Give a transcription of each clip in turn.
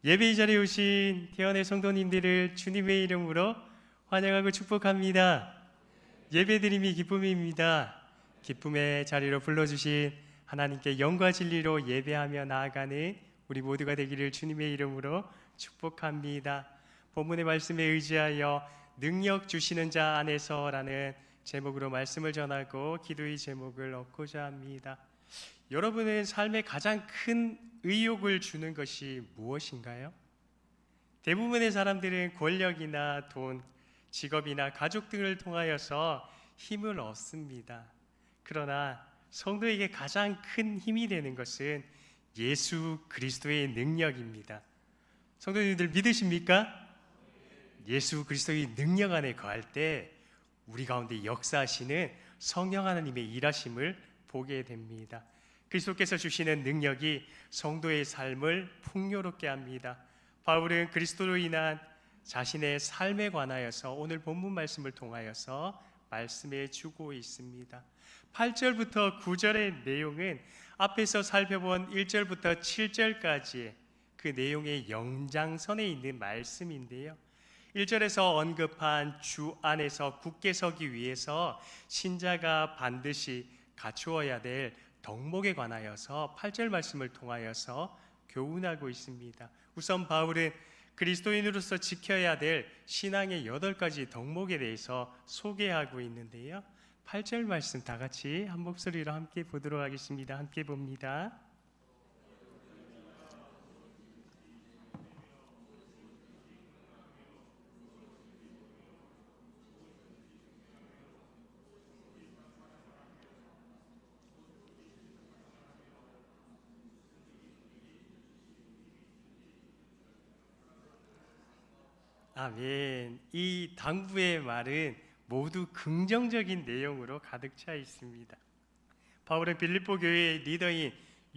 예배 이 자리에 오신 태연의 성도님들을 주님의 이름으로 환영하고 축복합니다. 예배드림이 기쁨입니다. 기쁨의 자리로 불러주신 하나님께 영과 진리로 예배하며 나아가는 우리 모두가 되기를 주님의 이름으로 축복합니다. 본문의 말씀에 의지하여 능력 주시는 자 안에서라는 제목으로 말씀을 전하고 기도의 제목을 얻고자 합니다. 여러분은 삶에 가장 큰 의욕을 주는 것이 무엇인가요? 대부분의 사람들은 권력이나 돈, 직업이나 가족 등을 통하여서 힘을 얻습니다. 그러나 성도에게 가장 큰 힘이 되는 것은 예수 그리스도의 능력입니다. 성도님들 믿으십니까? 예수 그리스도의 능력 안에 거할 때 우리 가운데 역사하시는 성령 하나님의 일하심을 보게 됩니다. 그리스도께서 주시는 능력이 성도의 삶을 풍요롭게 합니다. 바울은 그리스도로 인한 자신의 삶에 관하여서 오늘 본문 말씀을 통하여서 말씀해 주고 있습니다. 8절부터 9절의 내용은 앞에서 살펴본 1절부터 7절까지의 그 내용의 연장선에 있는 말씀인데요. 1절에서 언급한 주 안에서 굳게 서기 위해서 신자가 반드시 갖추어야 될 덕목에 관하여서 8절 말씀을 통하여서 교훈하고 있습니다. 우선 바울은 그리스도인으로서 지켜야 될 신앙의 8가지 덕목에 대해서 소개하고 있는데요. 8절 말씀 다 같이 한 목소리로 함께 보도록 하겠습니다. 함께 봅니다. 아멘. 이 당부의 말은 모두 긍정적인 내용으로 가득 차 있습니다. 바울은 빌립보 교회의 리더인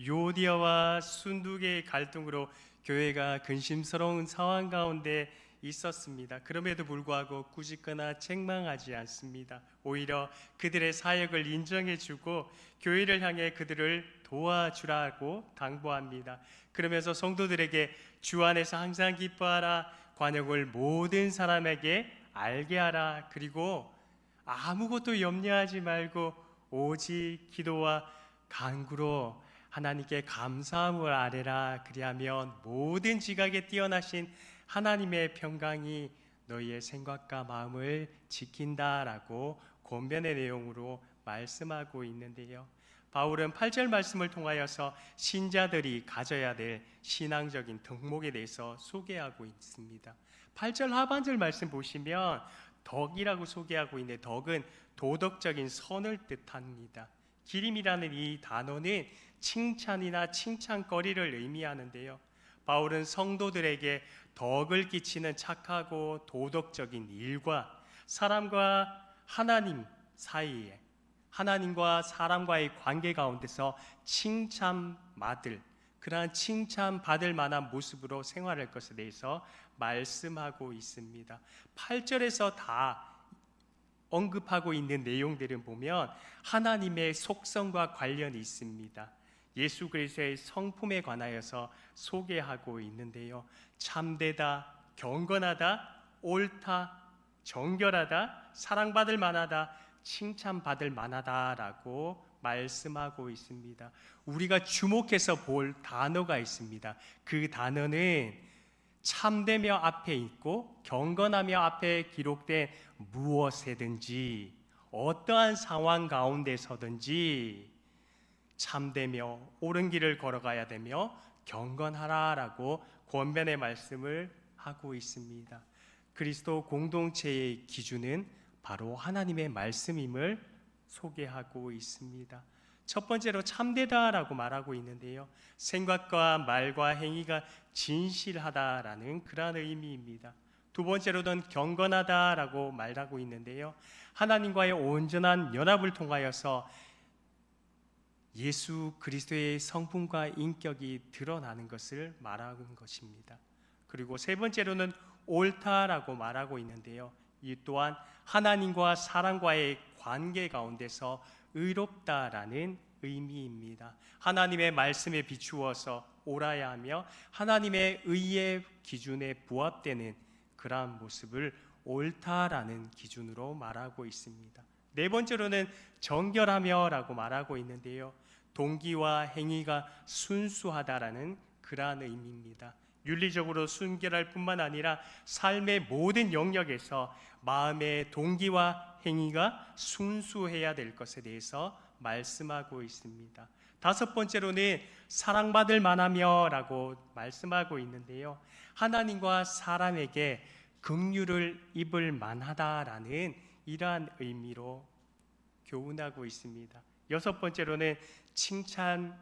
요디아와 순두개의 갈등으로 교회가 근심스러운 상황 가운데 있었습니다. 그럼에도 불구하고 꾸짖거나 책망하지 않습니다. 오히려 그들의 사역을 인정해주고 교회를 향해 그들을 도와주라고 당부합니다. 그러면서 성도들에게 주 안에서 항상 기뻐하라, 관용을 모든 사람에게 알게 하라, 그리고 아무것도 염려하지 말고 오직 기도와 간구로 하나님께 감사함을 아뢰라. 그리하면 모든 지각에 뛰어나신 하나님의 평강이 너희의 생각과 마음을 지킨다라고 권면의 내용으로 말씀하고 있는데요. 바울은 8절 말씀을 통하여서 신자들이 가져야 될 신앙적인 덕목에 대해서 소개하고 있습니다. 8절 하반절 말씀 보시면 덕이라고 소개하고 있는데, 덕은 도덕적인 선을 뜻합니다. 기림이라는 이 단어는 칭찬이나 칭찬거리를 의미하는데요. 바울은 성도들에게 덕을 끼치는 착하고 도덕적인 일과 사람과 하나님 사이에, 하나님과 사람과의 관계 가운데서 칭찬받을, 그러한 칭찬받을 만한 모습으로 생활할 것에 대해서 말씀하고 있습니다. 8절에서 다 언급하고 있는 내용들을 보면 하나님의 속성과 관련이 있습니다. 예수 그리스도의 성품에 관하여서 소개하고 있는데요. 참되다, 경건하다, 옳다, 정결하다, 사랑받을 만하다, 칭찬받을 만하다라고 말씀하고 있습니다. 우리가 주목해서 볼 단어가 있습니다. 그 단어는 참되며 앞에 있고 경건하며 앞에 기록된 무엇이든지, 어떠한 상황 가운데서든지 참되며 옳은 길을 걸어가야 되며 경건하라라고 권면의 말씀을 하고 있습니다. 그리스도 공동체의 기준은 바로 하나님의 말씀임을 소개하고 있습니다. 첫 번째로 참되다라고 말하고 있는데요. 생각과 말과 행위가 진실하다라는 그러한 의미입니다. 두 번째로는 경건하다라고 말하고 있는데요. 하나님과의 온전한 연합을 통하여서 예수 그리스도의 성품과 인격이 드러나는 것을 말하는 것입니다. 그리고 세 번째로는 옳다라고 말하고 있는데요. 이 또한 하나님과 사람과의 관계 가운데서 의롭다라는 의미입니다. 하나님의 말씀에 비추어서 옳아야 하며 하나님의 의의 기준에 부합되는 그러한 모습을 옳다라는 기준으로 말하고 있습니다. 네 번째로는 정결하며라고 말하고 있는데요, 동기와 행위가 순수하다라는 그러한 의미입니다. 윤리적으로 순결할 뿐만 아니라 삶의 모든 영역에서 마음의 동기와 행위가 순수해야 될 것에 대해서 말씀하고 있습니다. 다섯 번째로는 사랑받을 만하며라고 말씀하고 있는데요, 하나님과 사람에게 긍휼을 입을 만하다라는 이러한 의미로 교훈하고 있습니다. 여섯 번째로는 칭찬받을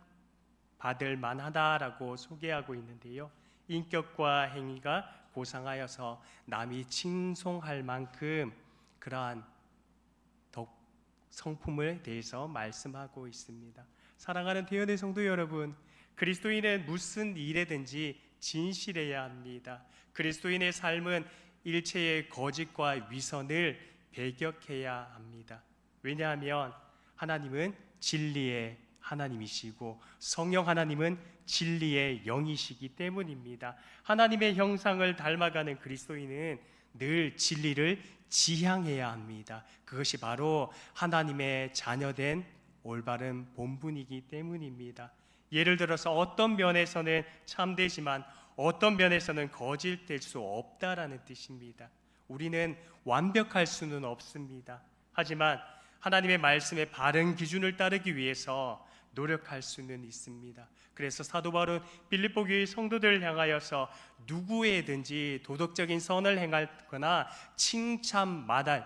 만하다라고 소개하고 있는데요, 인격과 행위가 고상하여서 남이 칭송할 만큼 그러한 성품에 대해서 말씀하고 있습니다. 사랑하는 대연의 성도 여러분, 그리스도인은 무슨 일에든지 진실해야 합니다. 그리스도인의 삶은 일체의 거짓과 위선을 배격해야 합니다. 왜냐하면 하나님은 진리의 하나님이시고 성령 하나님은 진리의 영이시기 때문입니다. 하나님의 형상을 닮아가는 그리스도인은 늘 진리를 지향해야 합니다. 그것이 바로 하나님의 자녀된 올바른 본분이기 때문입니다. 예를 들어서 어떤 면에서는 참되지만 어떤 면에서는 거짓될 수 없다라는 뜻입니다. 우리는 완벽할 수는 없습니다. 하지만 하나님의 말씀의 바른 기준을 따르기 위해서 노력할 수는 있습니다. 그래서 사도 바울은 빌립보 교회 성도들을 향하여서 누구에든지 도덕적인 선을 행하거나 칭찬받을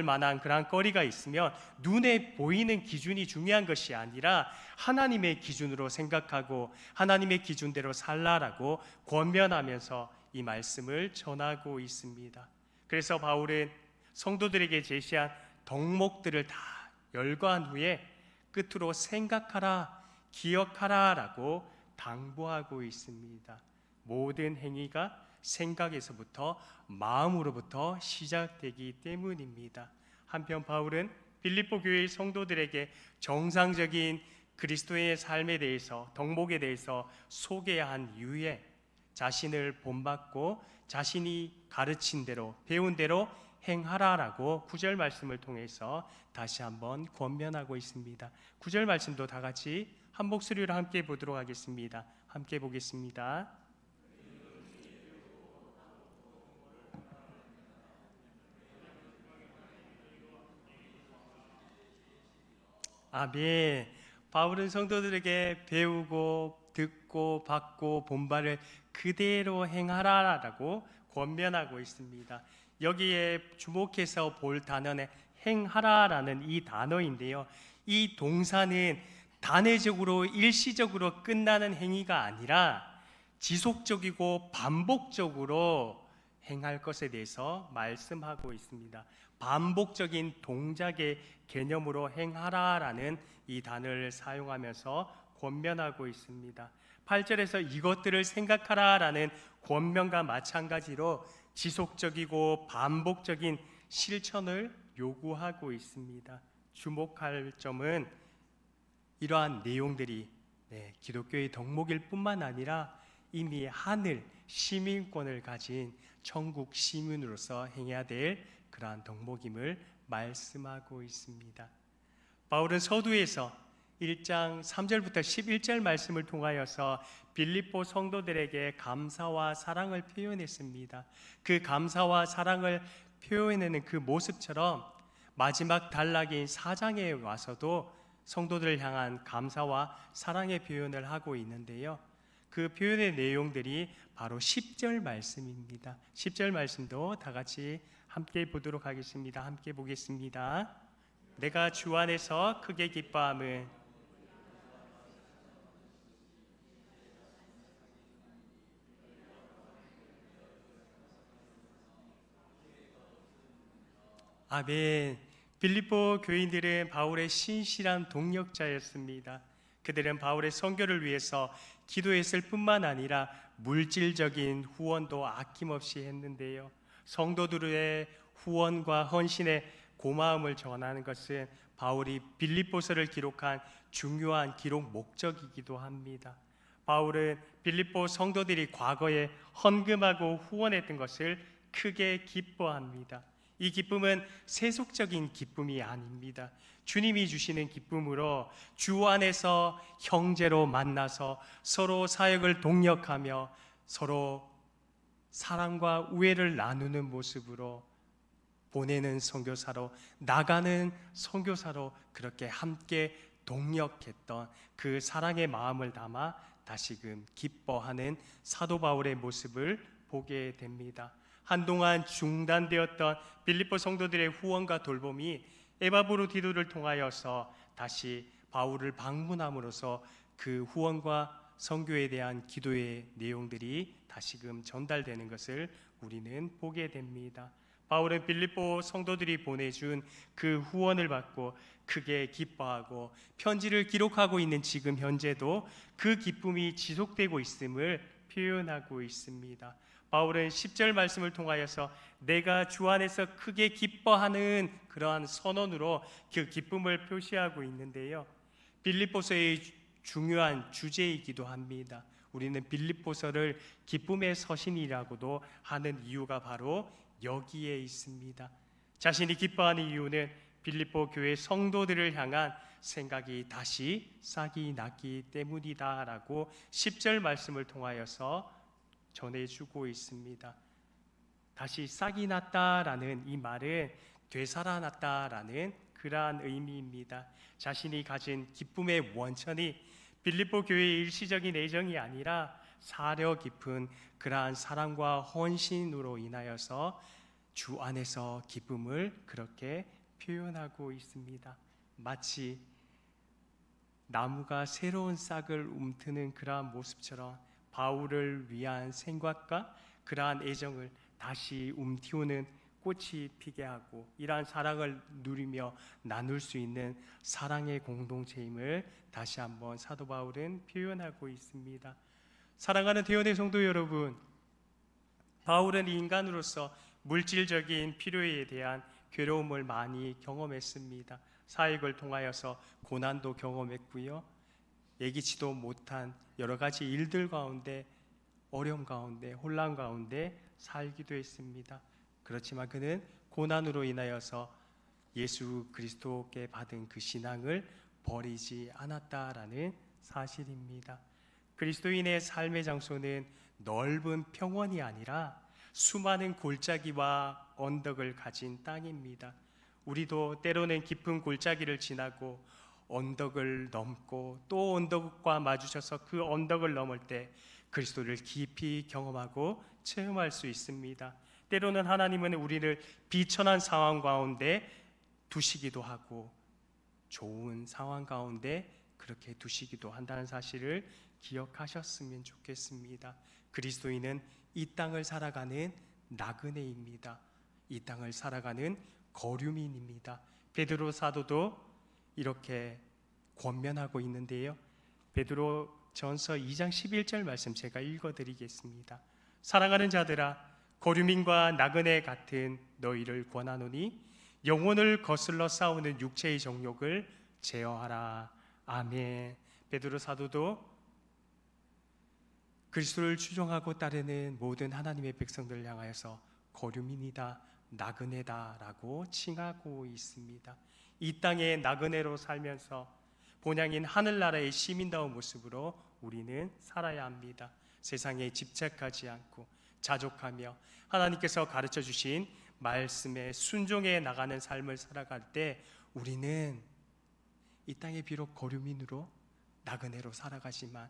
만한 그런 거리가 있으면 눈에 보이는 기준이 중요한 것이 아니라 하나님의 기준으로 생각하고 하나님의 기준대로 살라라고 권면하면서 이 말씀을 전하고 있습니다. 그래서 바울은 성도들에게 제시한 덕목들을 다 열거한 후에 끝으로 생각하라, 기억하라 라고 당부하고 있습니다. 모든 행위가 생각에서부터 마음으로부터 시작되기 때문입니다. 한편 바울은 빌립보 교회의 성도들에게 정상적인 그리스도의 삶에 대해서, 덕목에 대해서 소개한 이후에 자신을 본받고 자신이 가르친 대로, 배운 대로 행하라라고 9절 말씀을 통해서 다시 한번 권면하고 있습니다. 9절 말씀도 다 같이 한 목소리로 함께 보도록 하겠습니다. 함께 보겠습니다. 아멘. 바울은 성도들에게 배우고 듣고 받고 본받을 그대로 행하라라고 권면하고 있습니다. 여기에 주목해서 볼 단어는 행하라라는 이 단어인데요, 이 동사는 단회적으로 일시적으로 끝나는 행위가 아니라 지속적이고 반복적으로 행할 것에 대해서 말씀하고 있습니다. 반복적인 동작의 개념으로 행하라라는 이 단어를 사용하면서 권면하고 있습니다. 8절에서 이것들을 생각하라라는 권면과 마찬가지로 지속적이고 반복적인 실천을 요구하고 있습니다. 주목할 점은 이러한 내용들이 기독교의 덕목일 뿐만 아니라 이미 하늘 시민권을 가진 천국 시민으로서 행해야 될 그러한 덕목임을 말씀하고 있습니다. 바울은 서두에서 1장 3절부터 11절 말씀을 통하여서 빌립보 성도들에게 감사와 사랑을 표현했습니다. 그 감사와 사랑을 표현하는 그 모습처럼 마지막 단락인 4장에 와서도 성도들을 향한 감사와 사랑의 표현을 하고 있는데요, 그 표현의 내용들이 바로 10절 말씀입니다. 10절 말씀도 다 같이 함께 보도록 하겠습니다. 함께 보겠습니다. 내가 주 안에서 크게 기뻐함은 아멘. 빌립보 교인들은 바울의 신실한 동력자였습니다. 그들은 바울의 선교를 위해서 기도했을 뿐만 아니라 물질적인 후원도 아낌없이 했는데요, 성도들의 후원과 헌신의 고마움을 전하는 것은 바울이 빌립보서를 기록한 중요한 기록 목적이기도 합니다. 바울은 빌립보 성도들이 과거에 헌금하고 후원했던 것을 크게 기뻐합니다. 이 기쁨은 세속적인 기쁨이 아닙니다. 주님이 주시는 기쁨으로 주 안에서 형제로 만나서 서로 사역을 동력하며 서로 사랑과 우애를 나누는 모습으로 보내는 선교사로, 나가는 선교사로 그렇게 함께 동력했던 그 사랑의 마음을 담아 다시금 기뻐하는 사도 바울의 모습을 보게 됩니다. 한동안 중단되었던 빌립보 성도들의 후원과 돌봄이 에바브로디도를 통하여서 다시 바울을 방문함으로써 그 후원과 선교에 대한 기도의 내용들이 다시금 전달되는 것을 우리는 보게 됩니다. 바울은 빌립보 성도들이 보내준 그 후원을 받고 크게 기뻐하고 편지를 기록하고 있는 지금 현재도 그 기쁨이 지속되고 있음을 표현하고 있습니다. 바울은 10절 말씀을 통하여서 내가 주 안에서 크게 기뻐하는 그러한 선언으로 그 기쁨을 표시하고 있는데요, 빌립보서의 중요한 주제이기도 합니다. 우리는 빌립보서를 기쁨의 서신이라고도 하는 이유가 바로 여기에 있습니다. 자신이 기뻐하는 이유는 빌립보 교회 성도들을 향한 생각이 다시 싹이 났기 때문이다라고 10절 말씀을 통하여서 전해주고 있습니다. 다시 싹이 났다라는 이 말은 되살아났다라는 그러한 의미입니다. 자신이 가진 기쁨의 원천이 빌립보 교회의 일시적인 애정이 아니라 사려 깊은 그러한 사랑과 헌신으로 인하여서 주 안에서 기쁨을 그렇게 표현하고 있습니다. 마치 나무가 새로운 싹을 움트는 그러한 모습처럼 바울을 위한 생각과 그러한 애정을 다시 움티우는 꽃이 피게 하고 이러한 사랑을 누리며 나눌 수 있는 사랑의 공동체임을 다시 한번 사도 바울은 표현하고 있습니다. 사랑하는 대원의 성도 여러분, 바울은 인간으로서 물질적인 필요에 대한 괴로움을 많이 경험했습니다. 사역을 통하여서 고난도 경험했고요, 예기치도 못한 여러 가지 일들 가운데, 어려움 가운데, 혼란 가운데 살기도 했습니다. 그렇지만 그는 고난으로 인하여서 예수 그리스도께 받은 그 신앙을 버리지 않았다라는 사실입니다. 그리스도인의 삶의 장소는 넓은 평원이 아니라 수많은 골짜기와 언덕을 가진 땅입니다. 우리도 때로는 깊은 골짜기를 지나고 언덕을 넘고 또 언덕과 마주쳐서 그 언덕을 넘을 때 그리스도를 깊이 경험하고 체험할 수 있습니다. 때로는 하나님은 우리를 비천한 상황 가운데 두시기도 하고 좋은 상황 가운데 그렇게 두시기도 한다는 사실을 기억하셨으면 좋겠습니다. 그리스도인은 이 땅을 살아가는 나그네입니다. 이 땅을 살아가는 거류민입니다. 베드로 사도도 이렇게 권면하고 있는데요, 베드로 전서 2장 11절 말씀 제가 읽어드리겠습니다. 사랑하는 자들아, 거류민과 나그네 같은 너희를 권하노니 영혼을 거슬러 싸우는 육체의 정욕을 제어하라. 아멘. 베드로 사도도 그리스도를 추종하고 따르는 모든 하나님의 백성들을 향하여서 거류민이다, 나그네다라고 칭하고 있습니다. 이 땅의 나그네로 살면서 본향인 하늘나라의 시민다운 모습으로 우리는 살아야 합니다. 세상에 집착하지 않고 자족하며 하나님께서 가르쳐 주신 말씀에 순종해 나가는 삶을 살아갈 때 우리는 이 땅에 비록 거류민으로 나그네로 살아가지만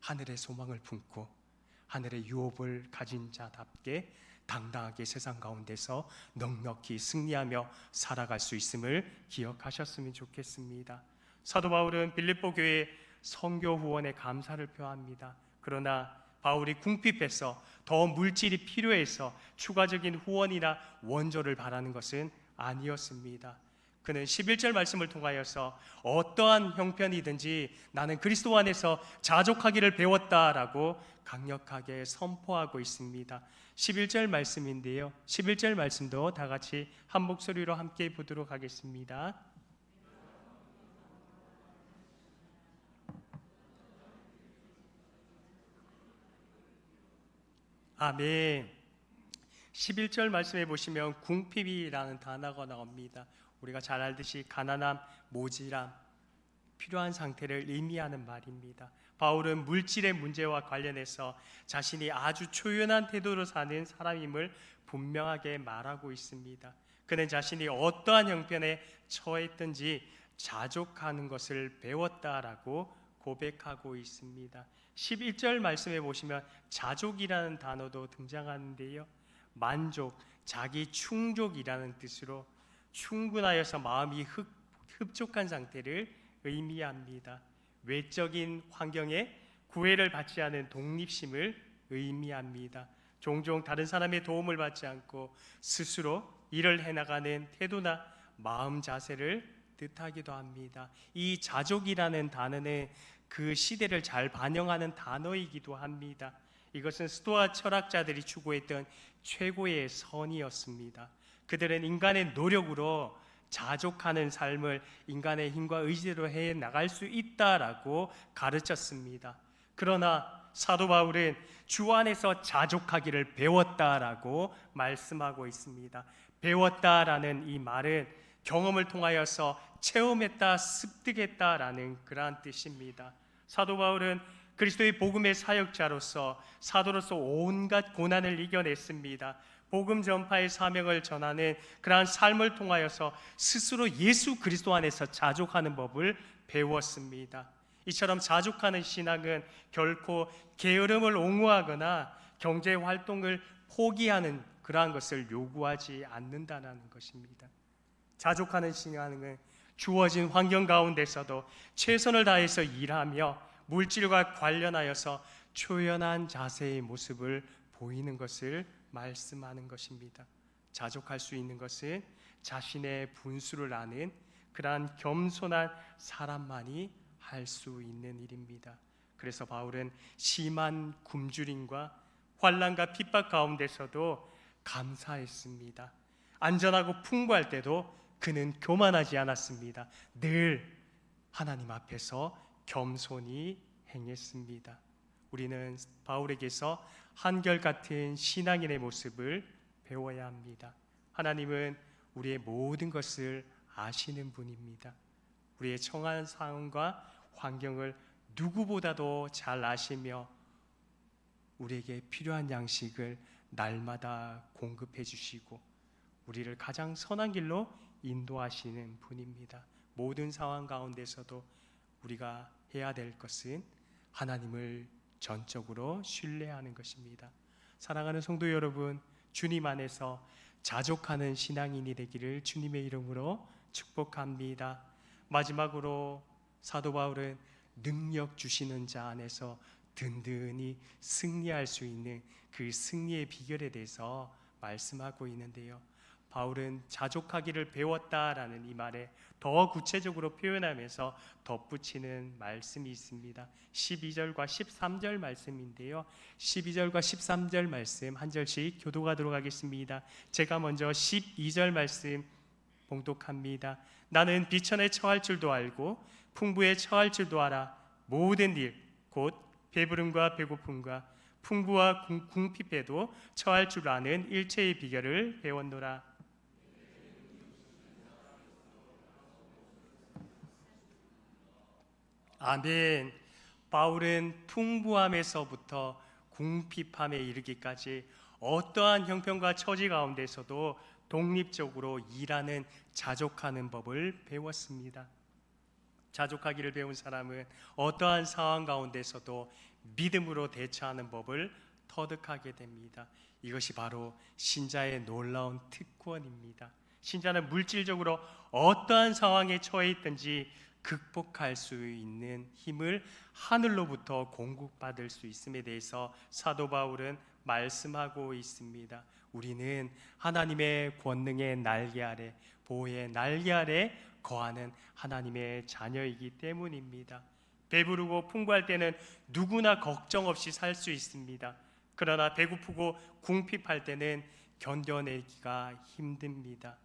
하늘의 소망을 품고 하늘의 유업을 가진 자답게 당당하게 세상 가운데서 넉넉히 승리하며 살아갈 수 있음을 기억하셨으면 좋겠습니다. 사도 바울은 빌립보 교회 선교 후원에 감사를 표합니다. 그러나 바울이 궁핍해서 더 물질이 필요해서 추가적인 후원이나 원조를 바라는 것은 아니었습니다. 그는 11절 말씀을 통하여서 어떠한 형편이든지 나는 그리스도 안에서 자족하기를 배웠다라고 강력하게 선포하고 있습니다. 11절 말씀인데요, 11절 말씀도 다 같이 한 목소리로 함께 보도록 하겠습니다. 아멘. 11절 말씀해 보시면 궁핍이라는 단어가 나옵니다. 우리가 잘 알듯이 가난함, 모질함, 필요한 상태를 의미하는 말입니다. 바울은 물질의 문제와 관련해서 자신이 아주 초연한 태도로 사는 사람임을 분명하게 말하고 있습니다. 그는 자신이 어떠한 형편에 처했든지 자족하는 것을 배웠다라고 고백하고 있습니다. 11절 말씀해 보시면 자족이라는 단어도 등장하는데요. 만족, 자기 충족이라는 뜻으로 충분하여서 마음이 흡족한 상태를 의미합니다. 외적인 환경에 구애를 받지 않은 독립심을 의미합니다. 종종 다른 사람의 도움을 받지 않고 스스로 일을 해나가는 태도나 마음 자세를 뜻하기도 합니다. 이 자족이라는 단어는 그 시대를 잘 반영하는 단어이기도 합니다. 이것은 스토아 철학자들이 추구했던 최고의 선이었습니다. 그들은 인간의 노력으로 자족하는 삶을 인간의 힘과 의지로 해 나갈 수 있다라고 가르쳤습니다. 그러나 사도 바울은 주 안에서 자족하기를 배웠다라고 말씀하고 있습니다. 배웠다라는 이 말은 경험을 통하여서 체험했다, 습득했다라는 그러한 뜻입니다. 사도 바울은 그리스도의 복음의 사역자로서 사도로서 온갖 고난을 이겨냈습니다. 복음 전파의 사명을 전하는 그러한 삶을 통하여서 스스로 예수 그리스도 안에서 자족하는 법을 배웠습니다. 이처럼 자족하는 신앙은 결코 게으름을 옹호하거나 경제 활동을 포기하는 그러한 것을 요구하지 않는다는 것입니다. 자족하는 신앙은 주어진 환경 가운데서도 최선을 다해서 일하며 물질과 관련하여서 초연한 자세의 모습을 보이는 것을 말씀하는 것입니다. 자족할 수 있는 것은 자신의 분수를 아는 그러한 겸손한 사람만이 할 수 있는 일입니다. 그래서 바울은 심한 굶주림과 환난과 핍박 가운데서도 감사했습니다. 안전하고 풍부할 때도 그는 교만하지 않았습니다. 늘 하나님 앞에서 겸손히 행했습니다. 우리는 바울에게서 한결같은 신앙인의 모습을 배워야 합니다. 하나님은 우리의 모든 것을 아시는 분입니다. 우리의 처한 상황과 환경을 누구보다도 잘 아시며 우리에게 필요한 양식을 날마다 공급해 주시고 우리를 가장 선한 길로 인도하시는 분입니다. 모든 상황 가운데서도 우리가 해야 될 것은 하나님을 전적으로 신뢰하는 것입니다. 사랑하는 성도 여러분, 주님 안에서 자족하는 신앙인이 되기를 주님의 이름으로 축복합니다. 마지막으로 사도 바울은 능력 주시는 자 안에서 든든히 승리할 수 있는 그 승리의 비결에 대해서 말씀하고 있는데요. 바울은 자족하기를 배웠다라는 이 말에 더 구체적으로 표현하면서 덧붙이는 말씀이 있습니다. 12절과 13절 말씀인데요. 12절과 13절 말씀 한 절씩 교독하도록 하겠습니다. 제가 먼저 12절 말씀 봉독합니다. 나는 비천에 처할 줄도 알고 풍부에 처할 줄도 알아. 모든 일 곧 배부름과 배고픔과 풍부와 궁핍에도 처할 줄 아는 일체의 비결을 배웠노라. 아멘. 바울은 풍부함에서부터 궁핍함에 이르기까지 어떠한 형편과 처지 가운데서도 독립적으로 일하는 자족하는 법을 배웠습니다. 자족하기를 배운 사람은 어떠한 상황 가운데서도 믿음으로 대처하는 법을 터득하게 됩니다. 이것이 바로 신자의 놀라운 특권입니다. 신자는 물질적으로 어떠한 상황에 처해 있든지 극복할 수 있는 힘을 하늘로부터 공급받을 수 있음에 대해서 사도 바울은 말씀하고 있습니다. 우리는 하나님의 권능의 날개 아래, 보호의 날개 아래 거하는 하나님의 자녀이기 때문입니다. 배부르고 풍부할 때는 누구나 걱정 없이 살 수 있습니다. 그러나 배고프고 궁핍할 때는 견뎌내기가 힘듭니다.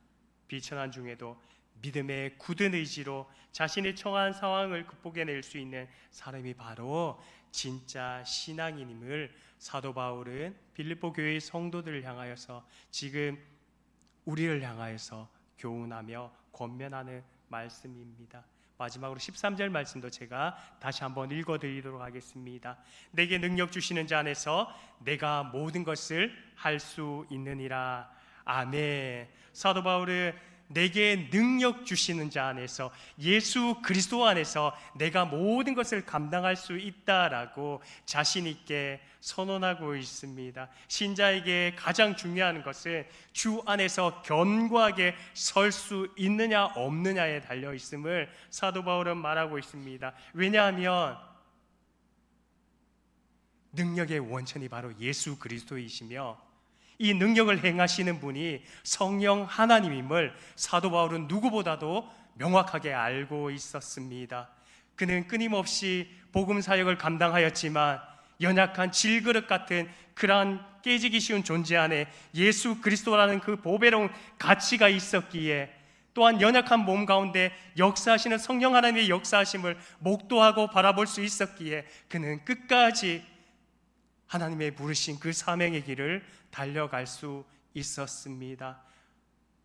비천한 중에도 믿음의 굳은 의지로 자신의 처한 상황을 극복해낼 수 있는 사람이 바로 진짜 신앙인임을 사도 바울은 빌립보 교회의 성도들을 향하여서 지금 우리를 향하여서 교훈하며 권면하는 말씀입니다. 마지막으로 13절 말씀도 제가 다시 한번 읽어드리도록 하겠습니다. 내게 능력 주시는 자 안에서 내가 모든 것을 할 수 있느니라. 아멘. 사도 바울은 내게 능력 주시는 자 안에서, 예수 그리스도 안에서 내가 모든 것을 감당할 수 있다라고 자신 있게 선언하고 있습니다. 신자에게 가장 중요한 것은 주 안에서 견고하게 설 수 있느냐 없느냐에 달려 있음을 사도 바울은 말하고 있습니다. 왜냐하면 능력의 원천이 바로 예수 그리스도이시며 이 능력을 행하시는 분이 성령 하나님임을 사도 바울은 누구보다도 명확하게 알고 있었습니다. 그는 끊임없이 복음 사역을 감당하였지만 연약한 질그릇 같은 그러한 깨지기 쉬운 존재 안에 예수 그리스도라는 그 보배로운 가치가 있었기에, 또한 연약한 몸 가운데 역사하시는 성령 하나님의 역사하심을 목도하고 바라볼 수 있었기에 그는 끝까지 하나님의 부르신 그 사명의 길을 달려갈 수 있었습니다.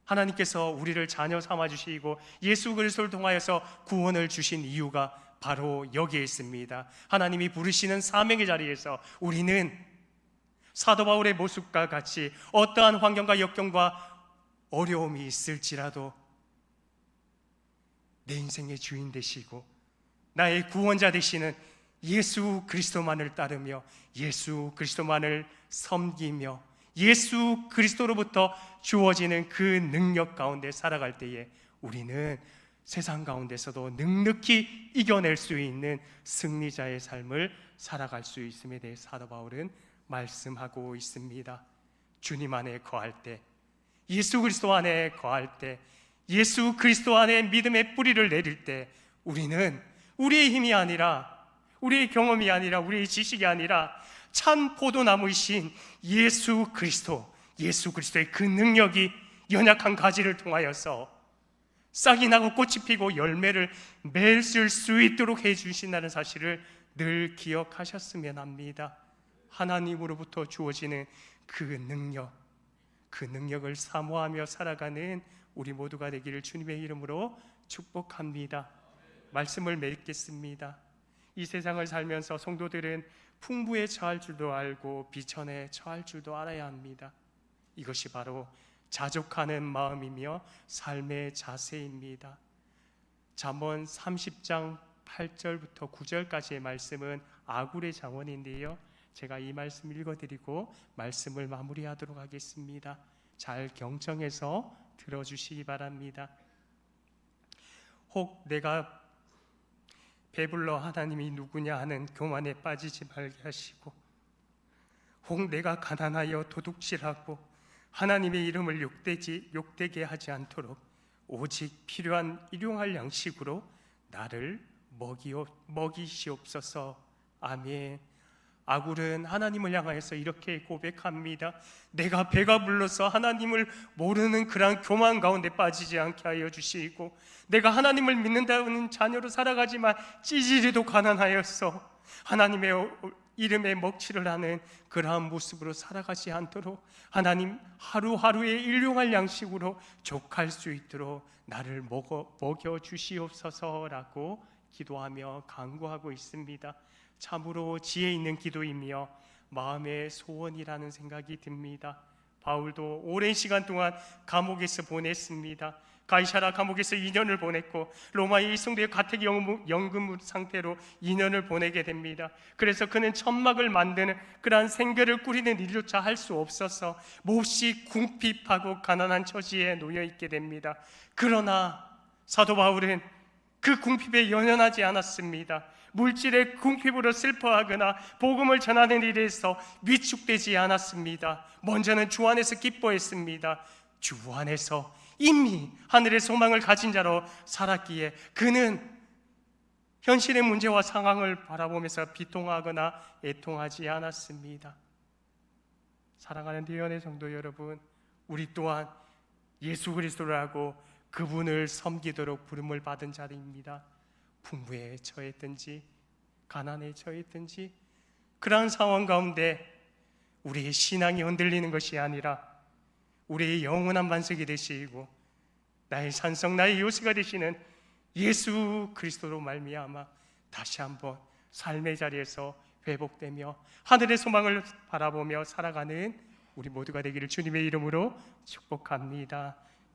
하나님께서 우리를 자녀 삼아주시고 예수 그리스도를 통하여서 구원을 주신 이유가 바로 여기에 있습니다. 하나님이 부르시는 사명의 자리에서 우리는 사도 바울의 모습과 같이 어떠한 환경과 역경과 어려움이 있을지라도 내 인생의 주인 되시고 나의 구원자 되시는 예수 그리스도만을 따르며 예수 그리스도만을 섬기며 예수 그리스도로부터 주어지는 그 능력 가운데 살아갈 때에 우리는 세상 가운데서도 넉넉히 이겨낼 수 있는 승리자의 삶을 살아갈 수 있음에 대해 사도 바울은 말씀하고 있습니다. 주님 안에 거할 때, 예수 그리스도 안에 거할 때, 예수 그리스도 안에 믿음의 뿌리를 내릴 때 우리는 우리의 힘이 아니라, 우리의 경험이 아니라, 우리의 지식이 아니라 참 포도나무이신 예수 그리스도의 그 능력이 연약한 가지를 통하여서 싹이 나고 꽃이 피고 열매를 맺을 수 있도록 해주신다는 사실을 늘 기억하셨으면 합니다. 하나님으로부터 주어지는 그 능력을 사모하며 살아가는 우리 모두가 되기를 주님의 이름으로 축복합니다. 말씀을 맺겠습니다. 이 세상을 살면서 성도들은 풍부에 처할 줄도 알고 비천에 처할 줄도 알아야 합니다. 이것이 바로 자족하는 마음이며 삶의 자세입니다. 잠언 30장 8절부터 9절까지의 말씀은 아굴의 장원인데요, 제가 이 말씀 읽어드리고 말씀을 마무리하도록 하겠습니다. 잘 경청해서 들어주시기 바랍니다. 혹 내가 배불러 하나님이 누구냐 하는 교만에 빠지지 말게 하시고, 혹 내가 가난하여 도둑질하고 하나님의 이름을 욕되게 하지 않도록 오직 필요한 일용할 양식으로 나를 먹이시옵소서. 아멘. 아굴은 하나님을 향하여서 이렇게 고백합니다. 내가 배가 불러서 하나님을 모르는 그러한 교만 가운데 빠지지 않게 하여 주시고, 내가 하나님을 믿는다는 자녀로 살아가지만 찌질이도 가난하여서 하나님의 이름에 먹칠을 하는 그러한 모습으로 살아가지 않도록 하나님 하루하루의 일용할 양식으로 족할 수 있도록 나를 먹여 주시옵소서라고 기도하며 간구하고 있습니다. 참으로 지혜 있는 기도이며 마음의 소원이라는 생각이 듭니다. 바울도 오랜 시간 동안 감옥에서 보냈습니다. 가이사라 감옥에서 2년을 보냈고 로마의 성도의 가택연금 상태로 2년을 보내게 됩니다. 그래서 그는 천막을 만드는 그러한 생계를 꾸리는 일조차 할 수 없어서 몹시 궁핍하고 가난한 처지에 놓여 있게 됩니다. 그러나 사도 바울은 그 궁핍에 연연하지 않았습니다. 물질의 궁핍으로 슬퍼하거나 복음을 전하는 일에서 위축되지 않았습니다. 먼저는 주 안에서 기뻐했습니다. 주 안에서 이미 하늘의 소망을 가진 자로 살았기에 그는 현실의 문제와 상황을 바라보면서 비통하거나 애통하지 않았습니다. 사랑하는 대연의 성도 여러분, 우리 또한 예수 그리스도를 하고 그분을 섬기도록 부름을 받은 자리입니다. 풍부에 처했든지 가난에 처했든지 그러한 상황 가운데 우리의 신앙이 흔들리는 것이 아니라 우리의 영원한 반석이 되시고 나의 산성, 나의 요새가 되시는 예수 그리스도로 말미암아 다시 한번 삶의 자리에서 회복되며 하늘의 소망을 바라보며 살아가는 우리 모두가 되기를 주님의 이름으로 축복합니다.